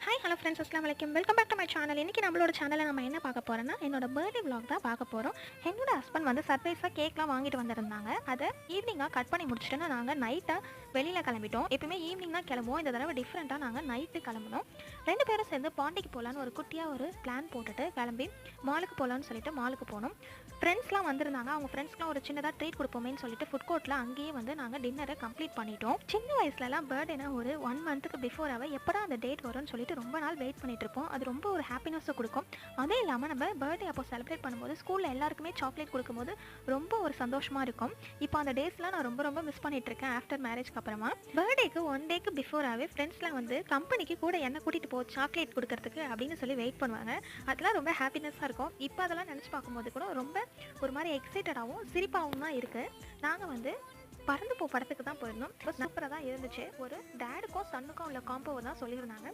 Hi hello friends, அஸ்லாம் வலைக்கம். Welcome back to my channel. இன்றைக்கி நம்மளோட சேனலில் நம்ம என்ன பார்க்க போகிறோன்னா, என்னோட பர்த்டே விலாக் தான் பார்க்க போகிறோம். என்னோட ஹஸ்பண்ட் வந்து சர்ப்ரைஸாக கேக்லாம் வாங்கிட்டு வந்திருந்தாங்க. அதை ஈவினிங்காக கட் பண்ணி முடிச்சுட்டு நாங்கள் நைட்டாக வெளியில் கிளம்பிட்டோம். எப்பவுமே ஈவினிங் தான் கிளம்புவோம். இந்த தடவை டிஃப்ரெண்ட்டாக நாங்கள் நைட்டு கிளம்புனோம். 2 பேரும் சேர்ந்து பாண்டிக்கு போகலான்னு ஒரு குட்டியாக ஒரு பிளான் போட்டுட்டு கிளம்பி மாலுக்கு போகலான்னு சொல்லிட்டு மாலுக்கு போனோம். ஃப்ரெண்ட்ஸ்லாம் வந்திருந்தாங்க. அவங்க ஃப்ரெண்ட்ஸ்க்குலாம் ஒரு சின்னதாக ட்ரீட் கொடுப்போமேன்னு சொல்லிட்டு ஃபுட் கோர்ட்டில் அங்கேயே வந்து நாங்கள் டின்னரை கம்ப்ளீட் பண்ணிட்டோம். சின்ன வயசுலலாம் பர்த்டேனா ஒரு 1 மந்த்துக்கு பிஃபோராகவே எப்படா அந்த டேட் வரும்னு சொல்லிட்டு ரொம்ப நாள் வெயிட் பண்ணிட்டு இருப்போம். அது ரொம்ப ஒரு ஹாப்பினஸை கொடுக்கும். அதே இல்லாமல் நம்ம பர்த்டே அப்போ செலிப்ரேட் பண்ணும்போது ஸ்கூலில் எல்லாருக்குமே சாக்லேட் கொடுக்கும்போது ரொம்ப ஒரு சந்தோஷமாக இருக்கும். இப்போ அந்த டேஸ்லாம் நான் ரொம்ப ரொம்ப மிஸ் பண்ணிட்டு இருக்கேன் ஆஃப்டர் மேரேஜ்க்கு அப்புறமா. பர்த்டேக்கு 1 டேக்கு பிஃபோராகவே ஃப்ரெண்ட்ஸ்லாம் வந்து கம்பெனிக்கு கூட என்ன கூட்டிகிட்டு போ சாக்லேட் கொடுக்கறதுக்கு அப்படின்னு சொல்லி வெயிட் பண்ணுவாங்க. அதெல்லாம் ரொம்ப ஹாப்பினஸாக இருக்கும். இப்போ அதெல்லாம் நினச்சி பார்க்கும்போது கூட ரொம்ப ஒரு மாதிரி எக்ஸைட்டடாகவும் சிரிப்பாகவும் தான் இருக்குது. நாங்கள் வந்து பறந்து போ படத்துக்கு தான் போயிருந்தோம். இப்போ சூப்பராக தான் இருந்துச்சு. ஒரு டேடுக்கும் சன்னுக்கும் உள்ள காம்போவை தான் சொல்லியிருந்தாங்க.